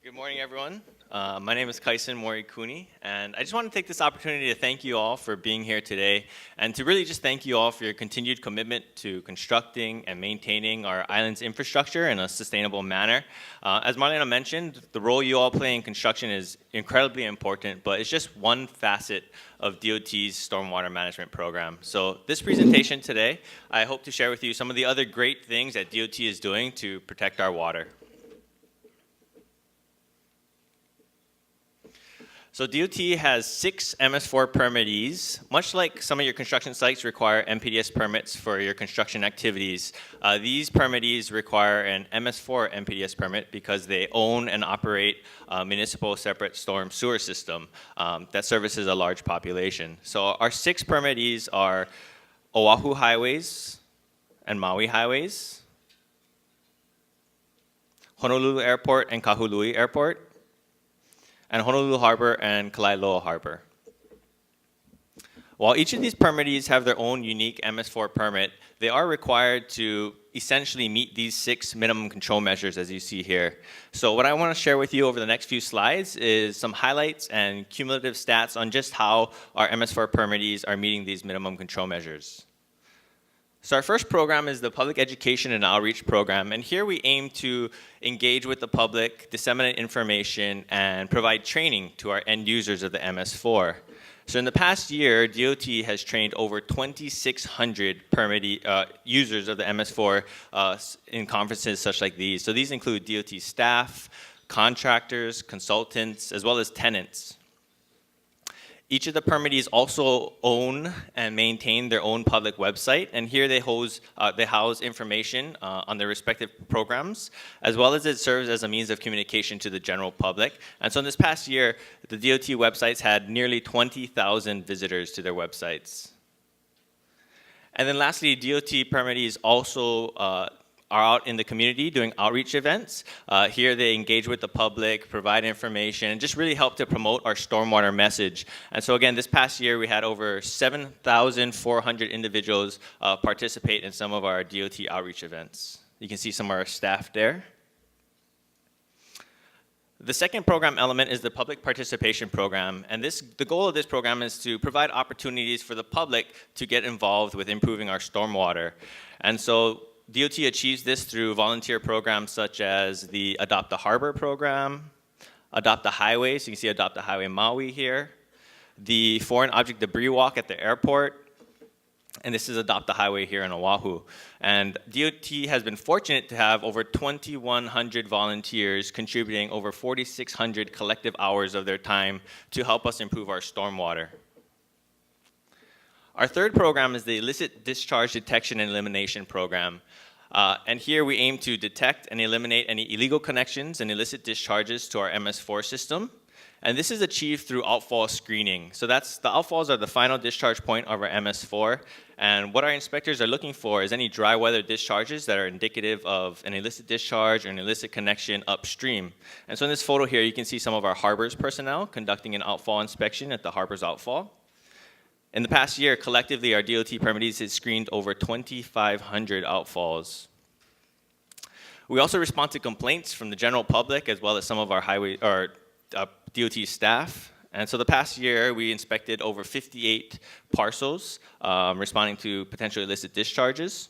Good morning, everyone. My name is Kyson Morikuni, and I just want to take this opportunity to thank you all for being here today, and to really just thank you all for your continued commitment to constructing and maintaining our island's infrastructure in a sustainable manner. As Marlena mentioned, the role you all play in construction is incredibly important, but it's just one facet of DOT's stormwater management program. So this presentation today, I hope to share with you some of the other great things that DOT is doing to protect our water. So DOT has 6 MS4 permittees. Much like some of your construction sites require MPDS permits for your construction activities, these permittees require an MS4 MPDS permit because they own and operate a municipal separate storm sewer system that services a large population. So our 6 permittees are Oahu Highways and Maui Highways, Honolulu Airport and Kahului Airport, and Honolulu Harbor and Kalaeloa Harbor. While each of these permittees have their own unique MS4 permit, they are required to essentially meet these 6 minimum control measures as you see here. So what I want to share with you over the next few slides is some highlights and cumulative stats on just how our MS4 permittees are meeting these minimum control measures. So our first program is the Public Education and Outreach Program, and here we aim to engage with the public, disseminate information, and provide training to our end users of the MS4. So in the past year, DOT has trained over 2,600 users of the MS4 in conferences such like these. So these include DOT staff, contractors, consultants, as well as tenants. Each of the permittees also own and maintain their own public website, and here they house information on their respective programs, as well as it serves as a means of communication to the general public. And so in this past year, the DOT websites had nearly 20,000 visitors to their websites. And then lastly, DOT permittees also are out in the community doing outreach events. Here they engage with the public, provide information, and just really help to promote our stormwater message. And so again, this past year we had over 7,400 individuals participate in some of our DOT outreach events. You can see some of our staff there. The second program element is the public participation program, and the goal of this program is to provide opportunities for the public to get involved with improving our stormwater. And so DOT achieves this through volunteer programs such as the Adopt a Harbor program, Adopt a Highway, so you can see Adopt a Highway Maui here, the Foreign Object Debris Walk at the airport, and this is Adopt a Highway here in Oahu. And DOT has been fortunate to have over 2,100 volunteers contributing over 4,600 collective hours of their time to help us improve our stormwater. Our third program is the Illicit Discharge Detection and Elimination Program. And here we aim to detect and eliminate any illegal connections and illicit discharges to our MS4 system. And this is achieved through outfall screening. So the outfalls are the final discharge point of our MS4. And what our inspectors are looking for is any dry weather discharges that are indicative of an illicit discharge or an illicit connection upstream. And so in this photo here, you can see some of our harbors personnel conducting an outfall inspection at the harbor's outfall. In the past year, collectively, our DOT permittees has screened over 2,500 outfalls. We also respond to complaints from the general public as well as some of our DOT staff. And so the past year, we inspected over 58 parcels responding to potential illicit discharges.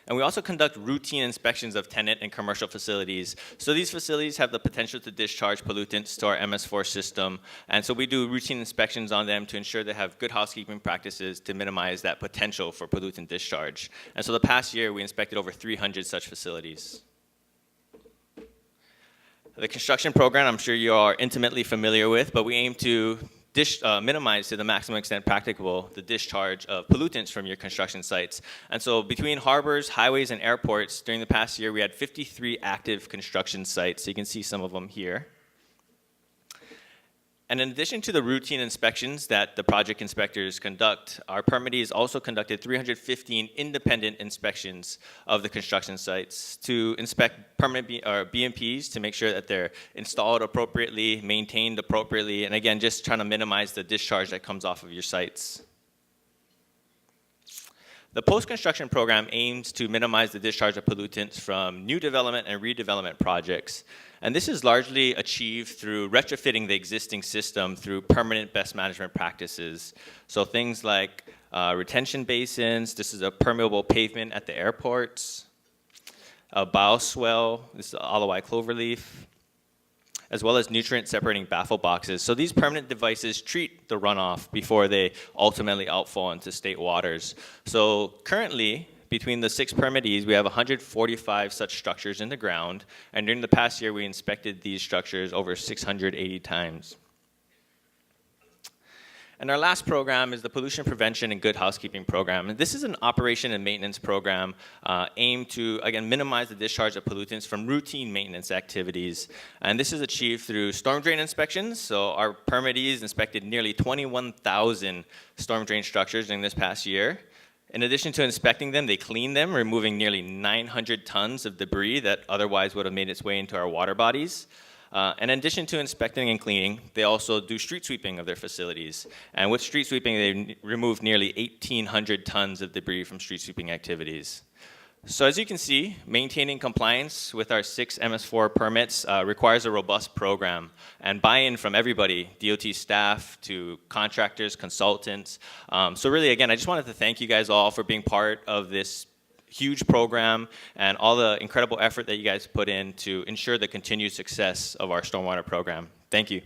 And we also conduct routine inspections of tenant and commercial facilities. So these facilities have the potential to discharge pollutants to our MS4 system. And so we do routine inspections on them to ensure they have good housekeeping practices to minimize that potential for pollutant discharge. And so the past year, we inspected over 300 such facilities. The construction program, I'm sure you are intimately familiar with, but we aim to minimize to the maximum extent practicable the discharge of pollutants from your construction sites. And so between harbors, highways, and airports, during the past year, we had 53 active construction sites. So you can see some of them here. And in addition to the routine inspections that the project inspectors conduct, our permittees also conducted 315 independent inspections of the construction sites to inspect permanent BMPs to make sure that they're installed appropriately, maintained appropriately, and again, just trying to minimize the discharge that comes off of your sites. The post-construction program aims to minimize the discharge of pollutants from new development and redevelopment projects. And this is largely achieved through retrofitting the existing system through permanent best management practices. So things like retention basins, this is a permeable pavement at the airports, a bioswale, this is Alawai cloverleaf, as well as nutrient separating baffle boxes. So these permanent devices treat the runoff before they ultimately outfall into state waters. So currently, between the 6 permittees, we have 145 such structures in the ground, and during the past year, we inspected these structures over 680 times. And our last program is the Pollution Prevention and Good Housekeeping Program. And this is an operation and maintenance program aimed to, again, minimize the discharge of pollutants from routine maintenance activities. And this is achieved through storm drain inspections. So our permittees inspected nearly 21,000 storm drain structures during this past year. In addition to inspecting them, they cleaned them, removing nearly 900 tons of debris that otherwise would have made its way into our water bodies. And in addition to inspecting and cleaning, they also do street sweeping of their facilities. And with street sweeping, they remove nearly 1,800 tons of debris from street sweeping activities. So as you can see, maintaining compliance with our 6 MS4 permits requires a robust program and buy-in from everybody, DOT staff to contractors, consultants. So really, again, I just wanted to thank you guys all for being part of this huge program and all the incredible effort that you guys put in to ensure the continued success of our stormwater program. Thank you.